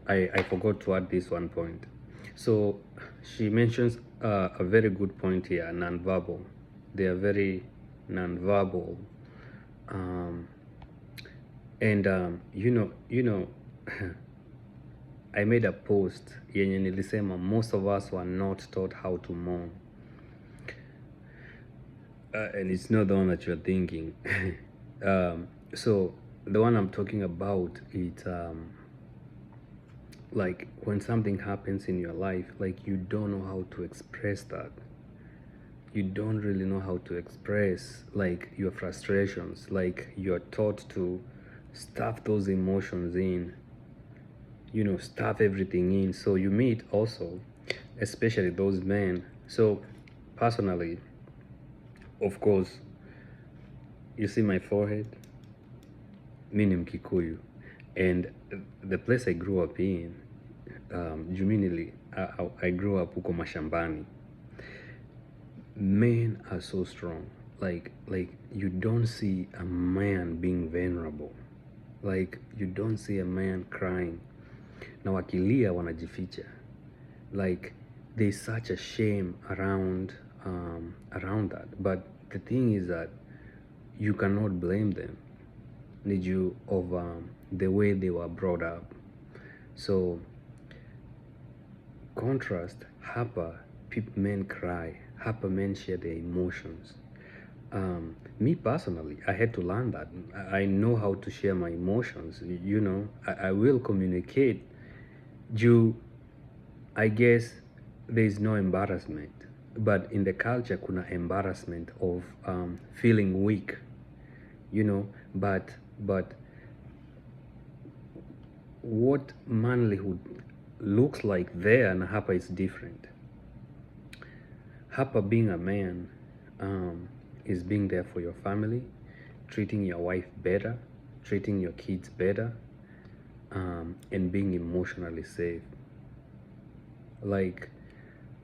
I forgot to add this one point. So she mentions a very good point here, non-verbal. They are very non-verbal. Um, and I made a post yenye nilisema most of us were not taught how to mourn. And it's not the one that you're thinking. So the one I'm talking about, it's like when something happens in your life, like you don't know how to express that. You don't really know how to express like your frustrations. Like you're taught to stuff those emotions in, stuff everything in. So you meet also, especially those men. So personally, of course, you see my forehead, mi ni Mkikuyu, and the place I grew up in, Juminili, I grew up huko mashambani. Men are so strong. Like you don't see a man being vulnerable. Like you don't see a man crying. Na wakilia wanajificha. Like there's such a shame around that. But the thing is that you cannot blame them. Need you of the way they were brought up. So contrast, hapa men cry, hapa men share their emotions. Me personally, I had to learn that. I know how to share my emotions. I will communicate. I guess there is no embarrassment, but in the culture kuna embarrassment of feeling weak, but what manlyhood looks like there and hapa is different. Hapa being a man is being there for your family, treating your wife better, treating your kids better, and being emotionally safe. Like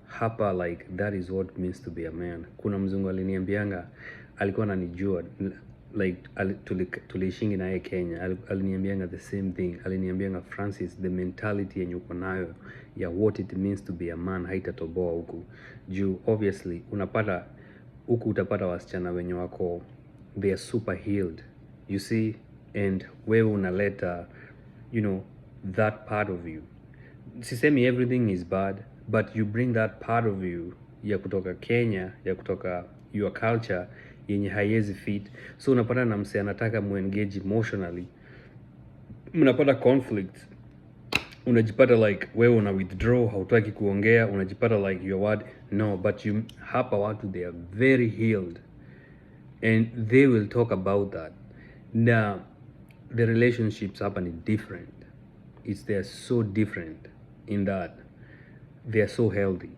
hapa, like that is what it means to be a man. Kuna mzungu aliniambianga, alikuwa ananijua, like tulishingi naye Kenya, aliniambianga the same thing. Aliniambianga, Francis, the mentality yenye uko nayo ya what it means to be a man haitatoboa huku. Juu obviously unapata huku, utapata wasichana wenye wako they are super healed, you see, and wewe unaleta that part of you. Sisemi everything is bad, but you bring that part of you ya kutoka Kenya, ya kutoka your culture yenye haiwezi fit. So unapata na mse anataka muengage emotionally, mnapata conflict, unajipata like wewe una withdraw, hautaki kuongea, unajipata like your word no, but you hapa watu they are very healed and they will talk about that. Now the relationships hapa ni different. They are so different in that they are so healthy.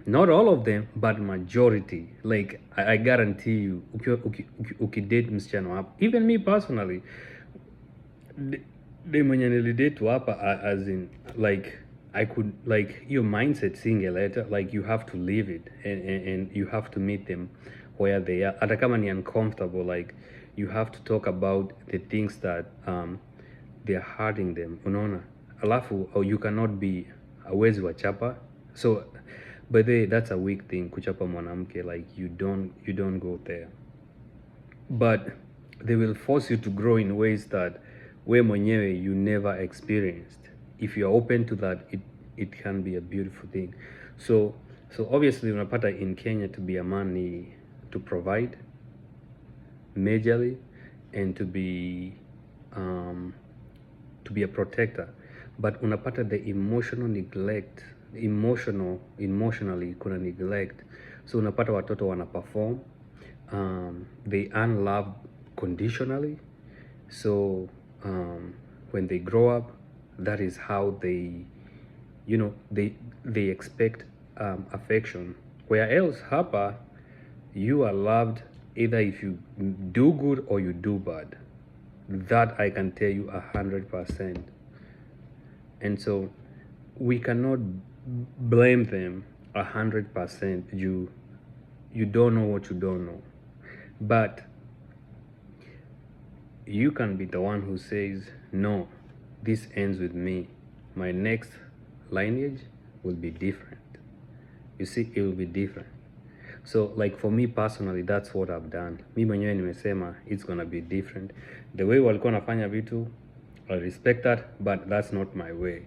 Not all of them, but majority. Like I guarantee you, ukidate msichana hapa, even me personally, the mwenye nilidate hapa, as in like I could, like your mindset seeing a letter, like you have to live it and you have to meet them where they are. Hata kama ni uncomfortable, like you have to talk about the things that they are hurting them, unaona. Alafu you cannot be hawezi wachapa. So by the way, that's a weak thing, kuchapa mwanamke. Like you don't go there, but they will force you to grow in ways that we mwenyewe you never experienced. If you're open to that, it can be a beautiful thing. So obviously unapata in Kenya, to be a man ni to provide majorly and to be a protector, but unapata the emotional neglect, emotionally kuna neglect. So unapata watoto wana perform, they earn love conditionally. So when they grow up, that is how they expect affection. Where else hapa you are loved either if you do good or you do bad. That I can tell you 100%. And so we cannot blame them 100%. You don't know what you don't know, but you can be the one who says no, this ends with me, my next lineage will be different. You see, it will be different. So like for me personally, that's what I've done. Mi mwenyewe nimesema it's gonna be different. The way walikuwa nafanya vitu, I respect that, but that's not my way.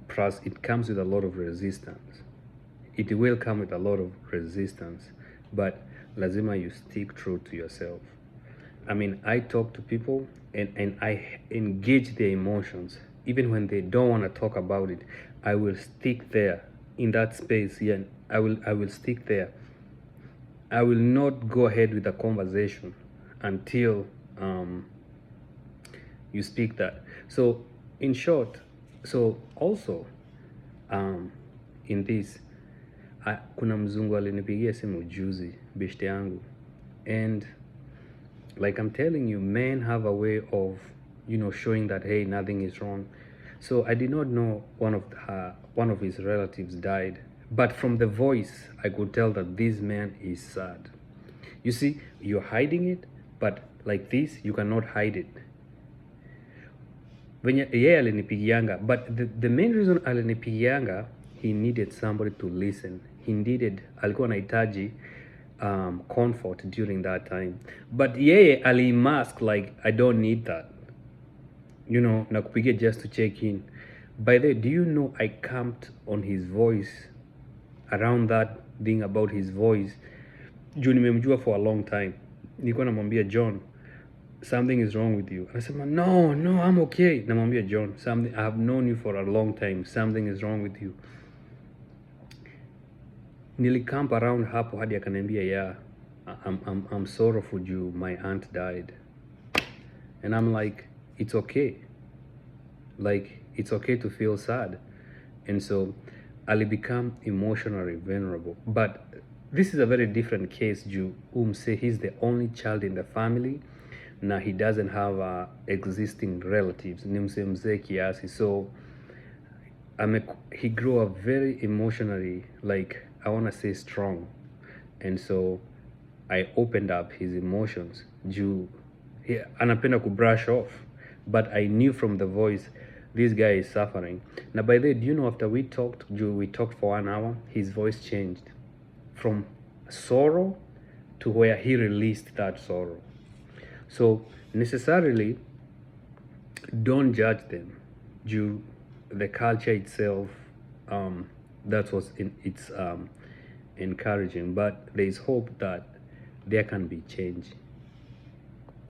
Plus it comes with a lot of resistance. It will come with a lot of resistance, but lazima you stick true to yourself. I mean, I talk to people and I engage their emotions. Even when they don't want to talk about it, I will stick there in that space. Yeah, I will stick there. I will not go ahead with the conversation until you speak that. So in short, so also in this kuna mzungu alinipigia simu juzi, beshte yangu, and like I'm telling you, men have a way of, you know, showing that hey, nothing is wrong. So I did not know one of his relatives died, but from the voice I could tell that this man is sad. You see, you're hiding it, but like this you cannot hide it. Venye yeye alinipigianga, but the main reason alinipigianga, he needed somebody to listen. He needed, alikuwa anahitaji comfort during that time, but yeye alimask like I don't need that, you know, nakupigia just to check in. By the way, do you know I camped on his voice, around that thing about his voice, juu nimemjua for a long time. Nilikuwa namwambia John, something is wrong with you. Anasema no, I'm okay. Namwambia John, something, I have known you for a long time, something is wrong with you. Nilicamp around hapo hadi akaniambia yeah, I'm sorrowful juu my aunt died. And I'm like, it's okay. Like, it's okay to feel sad. And so Ali become emotionally vulnerable. But this is a very different case juu say he's the only child in the family. Now he doesn't have existing relatives. Ni mzee kiasi. So he grew up very emotionally, like I want to say strong. And so I opened up his emotions. Anapenda ku brush off, but I knew from the voice this guy is suffering. Now by the way, do you know after we talked for 1 hour, his voice changed from sorrow to where he released that sorrow. So necessarily don't judge them. The culture itself, that was it's encouraging, but there is hope that there can be change.